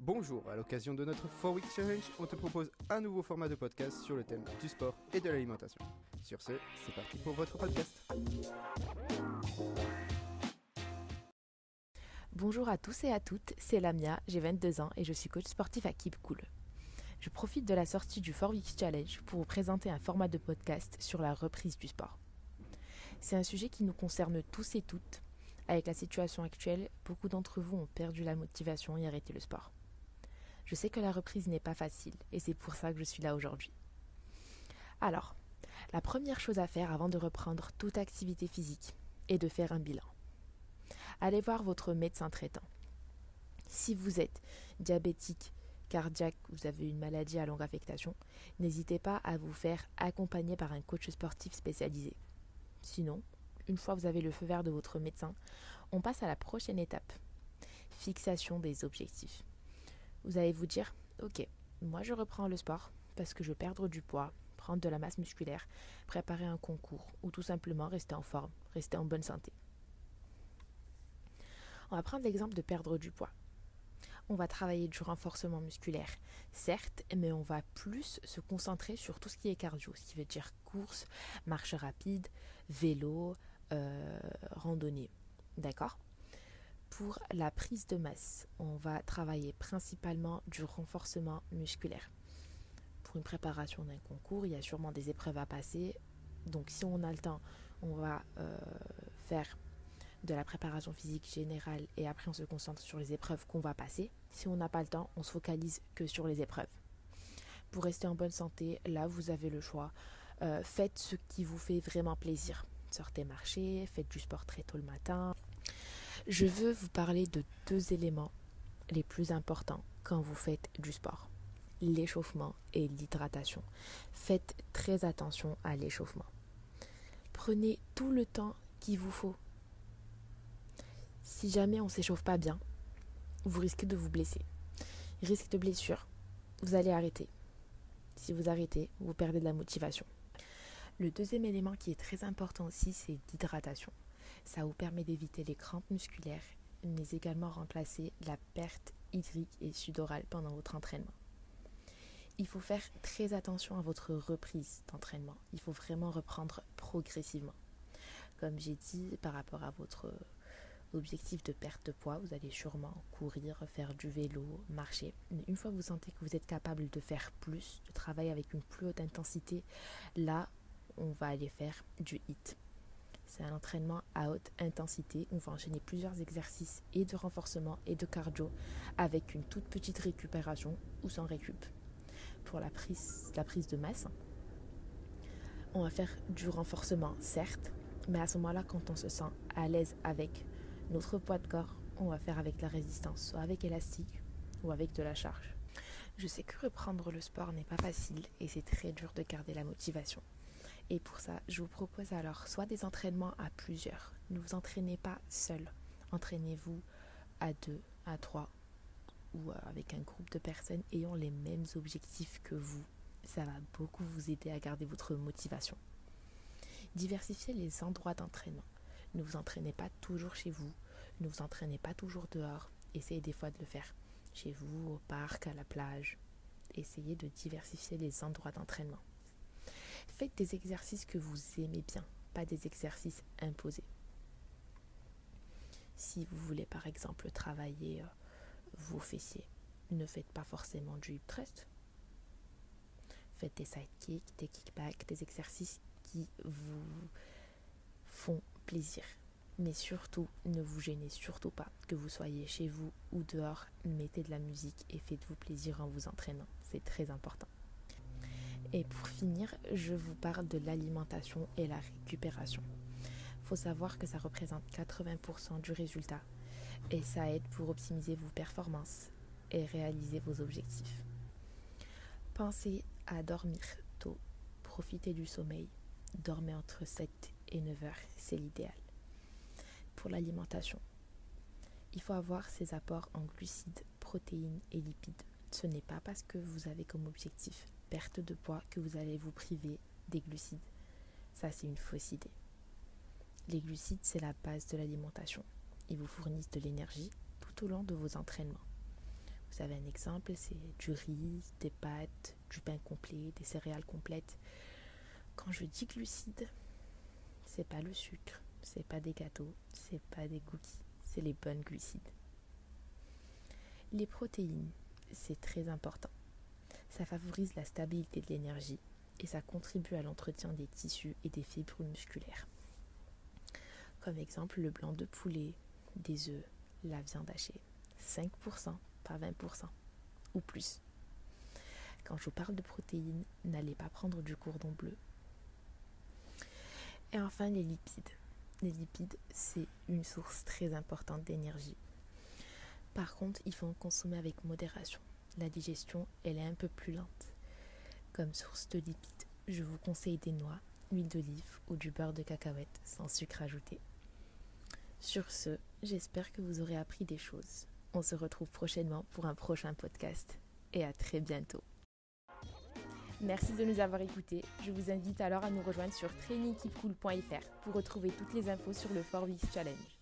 Bonjour, à l'occasion de notre 4 Week Challenge, on te propose un nouveau format de podcast sur le thème du sport et de l'alimentation. Sur ce, c'est parti pour votre podcast. Bonjour à tous et à toutes, c'est Lamia, j'ai 22 ans et je suis coach sportif à Keep Cool. Je profite de la sortie du 4 Week Challenge pour vous présenter un format de podcast sur la reprise du sport. C'est un sujet qui nous concerne tous et toutes. Avec la situation actuelle, beaucoup d'entre vous ont perdu la motivation et arrêté le sport. Je sais que la reprise n'est pas facile et c'est pour ça que je suis là aujourd'hui. Alors, la première chose à faire avant de reprendre toute activité physique est de faire un bilan. Allez voir votre médecin traitant. Si vous êtes diabétique, cardiaque, vous avez une maladie à longue affectation, n'hésitez pas à vous faire accompagner par un coach sportif spécialisé. Sinon, une fois que vous avez le feu vert de votre médecin, on passe à la prochaine étape. Fixation des objectifs. Vous allez vous dire, ok, moi je reprends le sport parce que je veux perdre du poids, prendre de la masse musculaire, préparer un concours ou tout simplement rester en forme, rester en bonne santé. On va prendre l'exemple de perdre du poids. On va travailler du renforcement musculaire, certes, mais on va plus se concentrer sur tout ce qui est cardio, ce qui veut dire course, marche rapide, vélo, randonnée. D'accord ? Pour la prise de masse, on va travailler principalement du renforcement musculaire. Pour une préparation d'un concours, il y a sûrement des épreuves à passer. Donc si on a le temps, on va faire de la préparation physique générale et après on se concentre sur les épreuves qu'on va passer. Si on n'a pas le temps, on se focalise que sur les épreuves. Pour rester en bonne santé, là vous avez le choix. Faites ce qui vous fait vraiment plaisir. Sortez marcher, faites du sport très tôt le matin. Je veux vous parler de 2 éléments les plus importants quand vous faites du sport. L'échauffement et l'hydratation. Faites très attention à l'échauffement. Prenez tout le temps qu'il vous faut. Si jamais on ne s'échauffe pas bien, vous risquez de vous blesser. Risque de blessure, vous allez arrêter. Si vous arrêtez, vous perdez de la motivation. Le deuxième élément qui est très important aussi, c'est l'hydratation. Ça vous permet d'éviter les crampes musculaires, mais également remplacer la perte hydrique et sudorale pendant votre entraînement. Il faut faire très attention à votre reprise d'entraînement. Il faut vraiment reprendre progressivement. Comme j'ai dit, par rapport à votre objectif de perte de poids, vous allez sûrement courir, faire du vélo, marcher. Mais une fois que vous sentez que vous êtes capable de faire plus, de travailler avec une plus haute intensité, là, on va aller faire du HIIT. C'est un entraînement à haute intensité. On va enchaîner plusieurs exercices et de renforcement et de cardio avec une toute petite récupération ou sans récup. Pour la prise de masse, on va faire du renforcement, certes, mais à ce moment-là, quand on se sent à l'aise avec notre poids de corps, on va faire avec la résistance, soit avec élastique ou avec de la charge. Je sais que reprendre le sport n'est pas facile et c'est très dur de garder la motivation. Et pour ça, je vous propose alors soit des entraînements à plusieurs. Ne vous entraînez pas seul. Entraînez-vous à 2, à 3 ou avec un groupe de personnes ayant les mêmes objectifs que vous. Ça va beaucoup vous aider à garder votre motivation. Diversifiez les endroits d'entraînement. Ne vous entraînez pas toujours chez vous. Ne vous entraînez pas toujours dehors. Essayez des fois de le faire chez vous, au parc, à la plage. Essayez de diversifier les endroits d'entraînement. Faites des exercices que vous aimez bien, pas des exercices imposés. Si vous voulez par exemple travailler vos fessiers, ne faites pas forcément du hip thrust. Faites des sidekicks, des kickbacks, des exercices qui vous font plaisir. Mais surtout, ne vous gênez surtout pas, que vous soyez chez vous ou dehors, mettez de la musique et faites-vous plaisir en vous entraînant. C'est très important. Et pour finir, je vous parle de l'alimentation et la récupération. Il faut savoir que ça représente 80% du résultat et ça aide pour optimiser vos performances et réaliser vos objectifs. Pensez à dormir tôt, profitez du sommeil, dormez entre 7 et 9 heures, c'est l'idéal. Pour l'alimentation, il faut avoir ses apports en glucides, protéines et lipides. Ce n'est pas parce que vous avez comme objectif perte de poids que vous allez vous priver des glucides. Ça, c'est une fausse idée. Les glucides, c'est la base de l'alimentation. Ils vous fournissent de l'énergie tout au long de vos entraînements. Vous avez un exemple, c'est du riz, des pâtes, du pain complet, des céréales complètes. Quand je dis glucides, c'est pas le sucre, c'est pas des gâteaux, c'est pas des cookies, c'est les bonnes glucides. Les protéines, c'est très important. Ça favorise la stabilité de l'énergie et ça contribue à l'entretien des tissus et des fibres musculaires. Comme exemple, le blanc de poulet, des œufs, la viande hachée. 5%, pas 20%, ou plus. Quand je vous parle de protéines, n'allez pas prendre du cordon bleu. Et enfin, les lipides. Les lipides, c'est une source très importante d'énergie. Par contre, il faut en consommer avec modération. La digestion, elle est un peu plus lente. Comme source de lipides, je vous conseille des noix, l'huile d'olive ou du beurre de cacahuète sans sucre ajouté. Sur ce, j'espère que vous aurez appris des choses. On se retrouve prochainement pour un prochain podcast et à très bientôt. Merci de nous avoir écoutés. Je vous invite alors à nous rejoindre sur trainingkeepcool.fr pour retrouver toutes les infos sur le 4 Weeks Challenge.